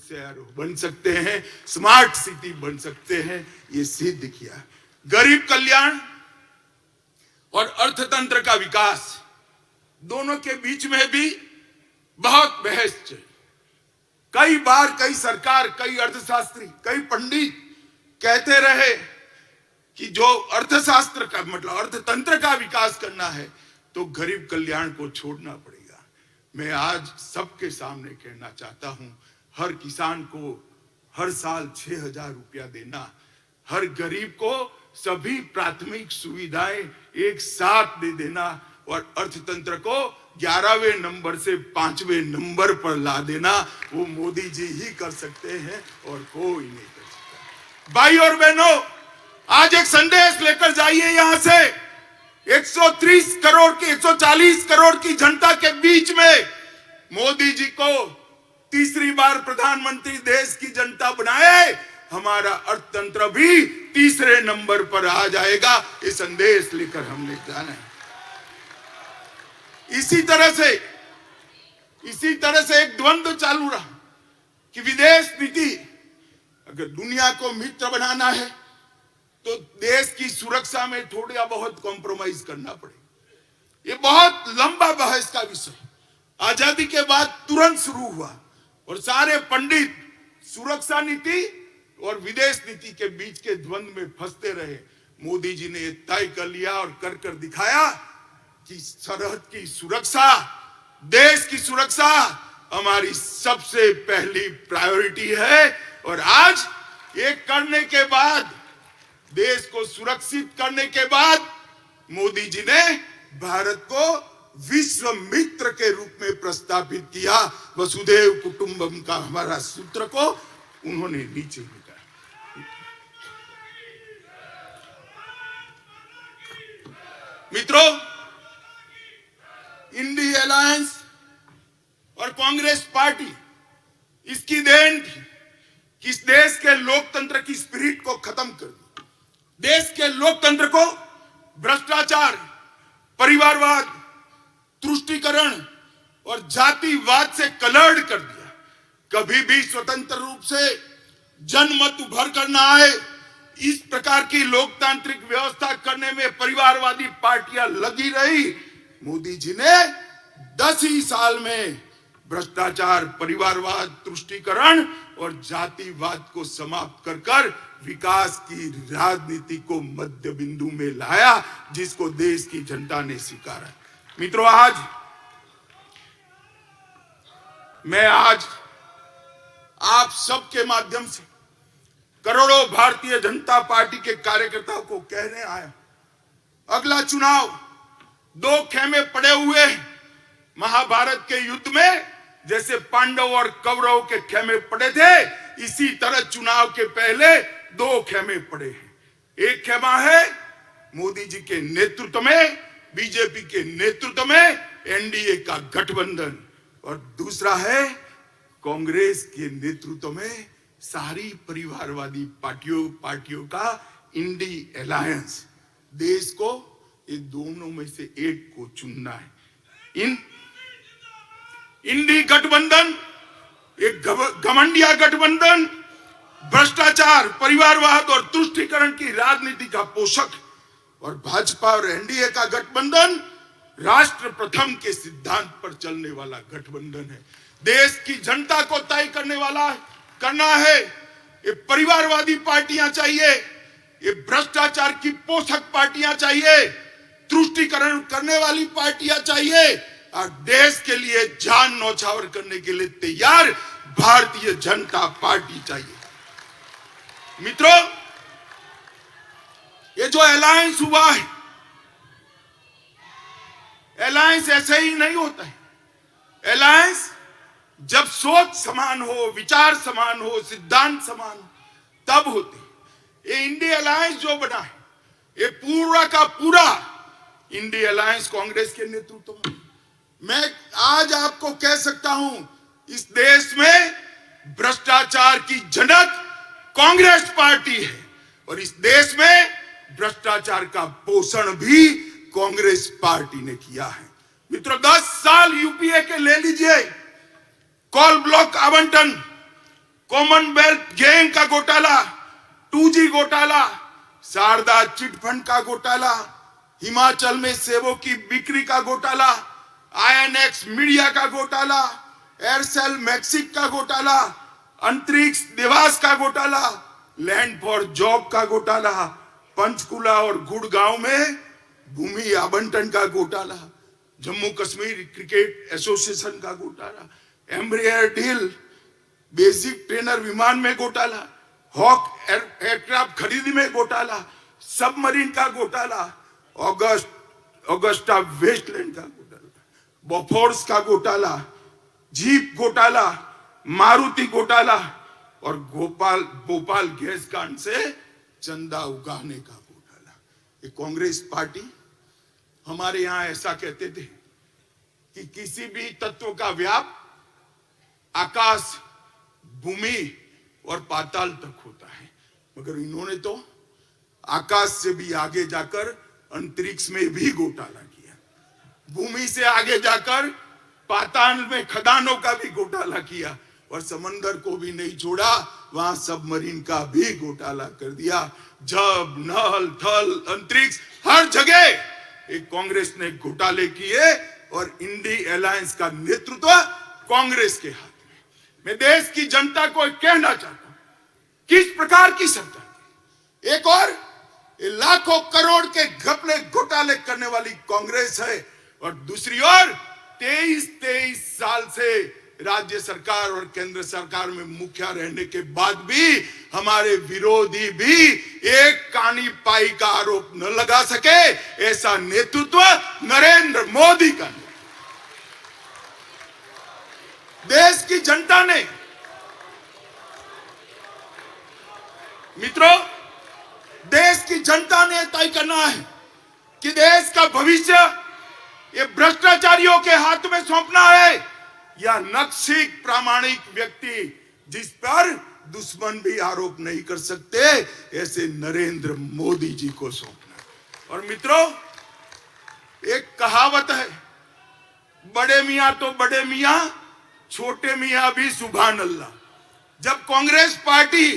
शहर बन सकते हैं, स्मार्ट सिटी बन सकते हैं, ये सिद्ध किया। गरीब कल्याण और अर्थतंत्र का विकास दोनों के बीच में भी बहुत बहस चली। कई बार कई सरकार, कई अर्थशास्त्री, कई पंडित कहते रहे कि जो अर्थशास्त्र का मतलब अर्थतंत्र का विकास करना है तो गरीब कल्याण को छोड़ना पड़ेगा। मैं आज सबके सामने कहना चाहता हूं, हर किसान को हर साल 6,000 रुपया देना, हर गरीब को सभी प्राथमिक सुविधाएं एक साथ दे देना और अर्थतंत्र को 11वें नंबर से 5वें नंबर पर ला देना, वो मोदी जी ही कर सकते हैं और कोई नहीं कर सकता। भाई और बहनों, आज एक संदेश लेकर जाइए यहां से। 130 करोड़ की 140 करोड़ की जनता के बीच में मोदी जी को तीसरी बार प्रधानमंत्री देश की जनता बनाए, हमारा अर्थतंत्र भी तीसरे नंबर पर आ जाएगा। ये संदेश लेकर हमने जाना है। इसी तरह से एक द्वंद्व चालू रहा कि विदेश नीति, अगर दुनिया को मित्र बनाना है तो देश की सुरक्षा में थोड़ा बहुत कॉम्प्रोमाइज करना पड़ेगा। ये बहुत लंबा बहस का विषय आजादी के बाद तुरंत शुरू हुआ और सारे पंडित सुरक्षा नीति और विदेश नीति के बीच के द्वंद्व में फंसते रहे। मोदी जी ने तय कर लिया और कर दिखाया कि सरहद की सुरक्षा, देश की सुरक्षा हमारी सबसे पहली प्रायोरिटी है। और आज ये करने के बाद, देश को सुरक्षित करने के बाद, मोदी जी ने भारत को विश्व मित्र के रूप में प्रस्तावित किया। वसुधैव कुटुंबकम का हमारा सूत्र को उन्होंने नीचे लिखा। मित्रों, इंडी अलायंस और कांग्रेस पार्टी, इसकी देन थी कि इस देश के लोकतंत्र की स्पिरिट को खत्म कर दिया। देश के लोकतंत्र को भ्रष्टाचार, परिवारवाद, तुष्टीकरण और जातिवाद से कलर्ड कर दिया। कभी भी स्वतंत्र रूप से जनमत उभर कर ना आए, इस प्रकार की लोकतांत्रिक व्यवस्था करने में परिवारवादी पार्टियां लगी रही। मोदी जी ने 10 ही साल में भ्रष्टाचार, परिवारवाद, तुष्टीकरण और जातिवाद को समाप्त कर विकास की राजनीति को मध्य बिंदु में लाया, जिसको देश की जनता ने स्वीकारा। मित्रों, मैं आज आप सबके माध्यम से करोड़ों भारतीय जनता पार्टी के कार्यकर्ताओं को कहने आया, अगला चुनाव 2 खेमे पड़े हुए महाभारत के युद्ध में, जैसे पांडव और कौरव के खेमे पड़े थे, इसी तरह चुनाव के पहले 2 खेमे पड़े हैं। एक खेमा है मोदी जी के नेतृत्व में, बीजेपी के नेतृत्व में एनडीए का गठबंधन, और दूसरा है कांग्रेस के नेतृत्व में सारी परिवारवादी पार्टियों का इंडी अलायंस। देश को इन दोनों में से एक को चुनना है। इंडी गठबंधन एक घमंडिया गठबंधन, भ्रष्टाचार, परिवारवाद और तुष्टीकरण की राजनीति का पोषक, और भाजपा और एनडीए का गठबंधन राष्ट्र प्रथम के सिद्धांत पर चलने वाला गठबंधन है। देश की जनता को तय करना है। ये परिवारवादी पार्टियां चाहिए, ये भ्रष्टाचार की पोषक पार्टियां चाहिए, तुष्टीकरण करने वाली पार्टियां चाहिए, और देश के लिए जान न्यौछावर करने के लिए तैयार भारतीय जनता पार्टी चाहिए। मित्रों, ये जो अलायंस हुआ है, अलायंस ऐसे ही नहीं होता है। अलायंस जब सोच समान हो, विचार समान हो, सिद्धांत समान हो, तब होते। ये इंडी अलायंस जो बना है, ये पूरा का पूरा इंडी अलायंस कांग्रेस के नेतृत्व में। मैं आज आपको कह सकता हूं, इस देश में भ्रष्टाचार की जनक कांग्रेस पार्टी है, और इस देश में भ्रष्टाचार का पोषण भी कांग्रेस पार्टी ने किया है। मित्रों, 10 साल यूपीए के ले लीजिए, कॉल ब्लॉक आवंटन, कॉमनवेल्थ गेम का घोटाला, 2G घोटाला, शारदा चिटफंड का घोटाला, हिमाचल में सेबों की बिक्री का घोटाला, INX मीडिया का घोटाला, एयरसेल मैक्सिस का घोटाला, अंतरिक्ष निवास का घोटाला, लैंड फॉर जॉब का घोटाला, पंचकुला और गुड़गांव में भूमि आवंटन का घोटाला, जम्मू कश्मीर क्रिकेट एसोसिएशन का घोटाला, एम्ब्रियर डील, बेसिक ट्रेनर विमान में घोटाला, हॉक एयरक्राफ्ट खरीदी में घोटाला, सबमरीन का घोटाला, ऑगस्टा वेस्टलैंड का घोटाला, बोफोर्स का घोटाला, जीप घोटाला, मारुति घोटाला और भोपाल गैस कांड से चंदा उगाने का घोटाला। ये कांग्रेस पार्टी हमारे यहां ऐसा कहते थे कि किसी भी तत्व का व्याप आकाश, भूमि और पाताल तक होता है, मगर इन्होंने तो आकाश से भी आगे जाकर अंतरिक्ष में भी घोटाला किया, भूमि से आगे जाकर पाताल में खदानों का भी घोटाला किया और समंदर को भी नहीं छोड़ा, वहां सबमरीन का भी घोटाला कर दिया। जब नल थल अंतरिक्ष हर जगह एक कांग्रेस ने घोटाले किए और इंडी अलायंस का नेतृत्व कांग्रेस के हाथ में। मैं देश की जनता को कहना चाहता हूं, किस प्रकार की सरकार, एक और लाखों करोड़ के घपले घोटाले करने वाली कांग्रेस है और दूसरी ओर 23 साल से राज्य सरकार और केंद्र सरकार में मुखिया रहने के बाद भी हमारे विरोधी भी एक कानी पाई का आरोप न लगा सके, ऐसा नेतृत्व नरेंद्र मोदी का। देश की जनता ने, मित्रों, देश की जनता ने तय करना है कि देश का भविष्य ये भ्रष्टाचारियों के हाथ में सौंपना है या नक्सिक प्रामाणिक व्यक्ति जिस पर दुश्मन भी आरोप नहीं कर सकते, ऐसे नरेंद्र मोदी जी को सौंपना। और मित्रों, एक कहावत है, बड़े मियां तो बड़े मियां, छोटे मियां भी सुभान अल्लाह। जब कांग्रेस पार्टी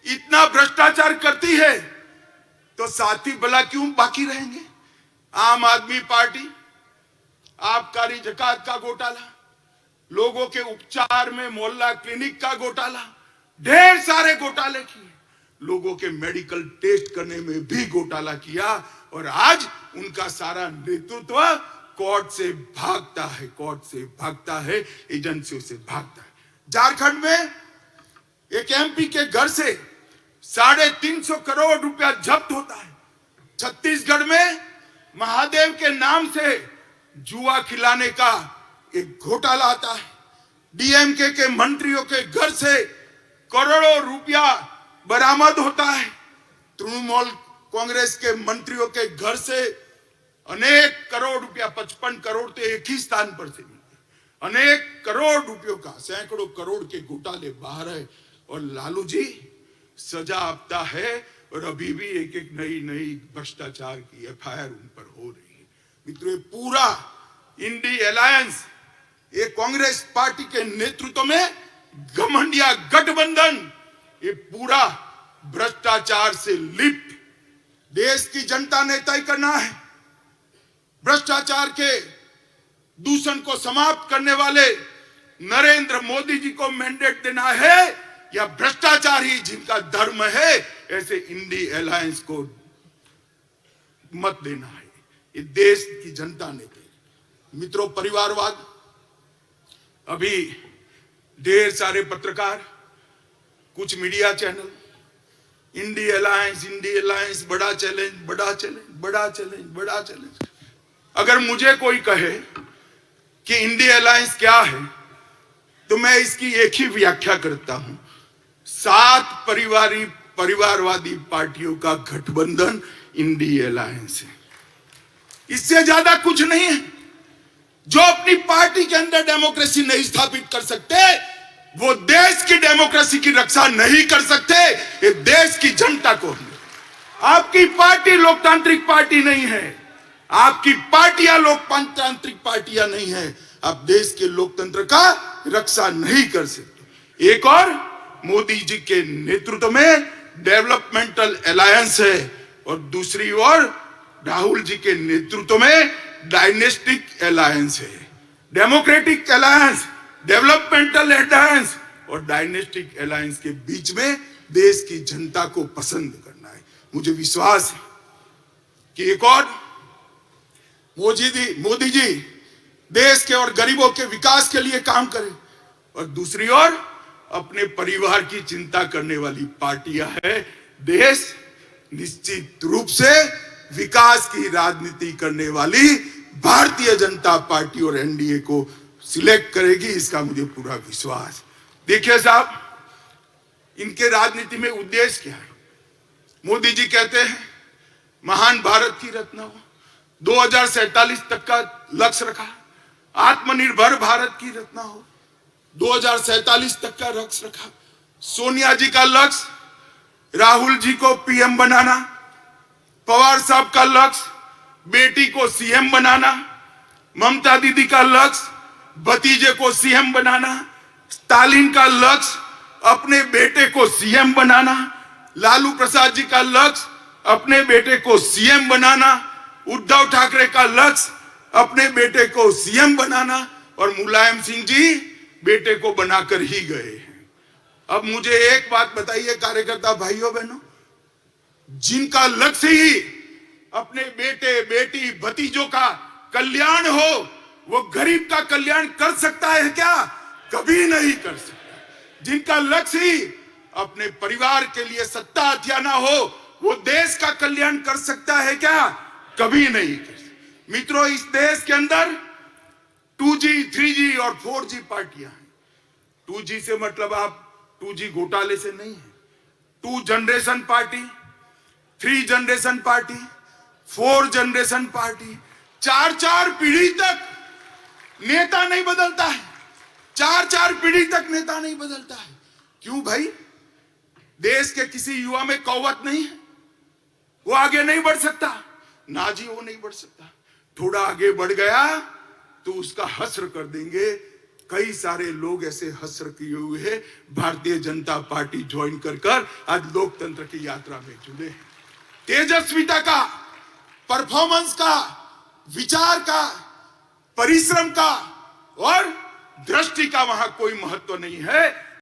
इतना भ्रष्टाचार करती है तो साथी भला क्यों बाकी रहेंगे? आम आदमी पार्टी आबकारी जकात का घोटाला, लोगों के उपचार में मोहल्ला क्लिनिक का घोटाला, ढेर सारे घोटाले किए, लोगों के मेडिकल टेस्ट करने में भी घोटाला किया और आज उनका सारा नेतृत्व कोर्ट से भागता है, कोर्ट से भागता है, एजेंसियों से भागता है। झारखंड में एक MP के घर से 350 करोड़ रुपया जब्त होता है। छत्तीसगढ़ में महादेव के नाम से जुआ खिलाने का एक घोटाला आता है। DMK के मंत्रियों के घर से करोड़ों रुपया बरामद होता है। तृणमूल कांग्रेस के मंत्रियों के घर से अनेक करोड़ रुपया, 55 करोड़ तो एक ही स्थान पर से मिलते, अनेक करोड़ रुपयों का, सैकड़ों करोड़ के घोटाले बाहर है और लालू जी सजा आपता है और अभी भी एक एक नई भ्रष्टाचार की FIR उन पर हो रही है। मित्रों, पूरा इंडी अलायंस, ये कांग्रेस पार्टी के नेतृत्व में घमंडिया गठबंधन, ये पूरा भ्रष्टाचार से लिप्त। देश की जनता ने तय करना है, भ्रष्टाचार के दूषण को समाप्त करने वाले नरेंद्र मोदी जी को मैंडेट देना है या भ्रष्टाचार ही जिनका धर्म है, ऐसे इंडी अलायंस को मत देना है। ये देश की जनता ने दे। मित्रों, परिवारवाद, अभी ढेर सारे पत्रकार, कुछ मीडिया चैनल, इंडी अलायंस बड़ा चैलेंज, बड़ा चैलेंज, बड़ा चैलेंज, बड़ा चैलेंज। अगर मुझे कोई कहे कि इंडी अलायंस क्या है तो मैं इसकी एक ही व्याख्या करता हूं, 7 परिवारवादी पार्टियों का गठबंधन इंडी अलायंस है। इससे ज्यादा कुछ नहीं है। जो अपनी पार्टी के अंदर डेमोक्रेसी नहीं स्थापित कर सकते, वो देश की डेमोक्रेसी की रक्षा नहीं कर सकते। ये देश की जनता को, आपकी पार्टी लोकतांत्रिक पार्टी नहीं है, आपकी पार्टियां लोकतांत्रिक पार्टियां नहीं है, आप देश के लोकतंत्र का रक्षा नहीं कर सकते। एक और मोदी जी के नेतृत्व में डेवलपमेंटल अलायंस है और दूसरी ओर राहुल जी के नेतृत्व में डायनेस्टिक अलायंस है। डेमोक्रेटिक अलायंस, डेवलपमेंटल अलायंस और डायनेस्टिक अलायंस के बीच में देश की जनता को पसंद करना है। मुझे विश्वास है कि एक और मोदी जी देश के और गरीबों के विकास के लिए काम करें और दूसरी ओर अपने परिवार की चिंता करने वाली पार्टियां है। देश निश्चित रूप से विकास की राजनीति करने वाली भारतीय जनता पार्टी और एनडीए को सिलेक्ट करेगी, इसका मुझे पूरा विश्वास। देखिए साहब, इनके राजनीति में उद्देश्य क्या है? मोदी जी कहते हैं महान भारत की रचना हो, 2047 तक का लक्ष्य रखा, आत्मनिर्भर भारत की रचना हो, 2047 तक का लक्ष्य रखा। सोनिया जी का लक्ष्य राहुल जी को पीएम बनाना, पवार साहब का लक्ष्य बेटी को सीएम बनाना, ममता दीदी का लक्ष्य भतीजे को सीएम बनाना, स्टालिन का लक्ष्य अपने बेटे को सीएम बनाना, लालू प्रसाद जी का लक्ष्य अपने बेटे को सीएम बनाना, उद्धव ठाकरे का लक्ष्य अपने बेटे को सीएम बनाना और मुलायम सिंह जी बेटे को बनाकर ही गए हैं। अब मुझे एक बात बताइए कार्यकर्ता भाइयों बहनों, जिनका लक्ष्य ही अपने बेटे बेटी भतीजों का कल्याण हो, वो गरीब का कल्याण कर सकता है क्या? कभी नहीं कर सकता। जिनका लक्ष्य ही अपने परिवार के लिए सत्ता हथियाना हो, वो देश का कल्याण कर सकता है क्या? कभी नहीं कर सकता। मित्रों, इस देश के अंदर 2G, 3G और 4G पार्टियां हैं। 2G से मतलब आप 2G घोटाले से नहीं है। 2 generation party, 3 generation party, 4 generation party, 4 पीढ़ी तक नेता नहीं बदलता है। 4 पीढ़ी तक नेता नहीं बदलता है। क्यों भाई? देश के किसी युवा में कौवत नहीं है, वो आगे नहीं बढ़ सकता? ना जी, वो नहीं बढ़ सकता। थोड़ा आगे बढ़ गया तो उसका हस्र कर देंगे। कई सारे लोग ऐसे हस्र किए हुए हैं, भारतीय जनता पार्टी ज्वाइन कर आज लोकतंत्र की यात्रा में जुड़े हैं। तेजस्विता का, परफॉर्मेंस का, विचार का, परिश्रम का और दृष्टि का वहां कोई महत्व नहीं है।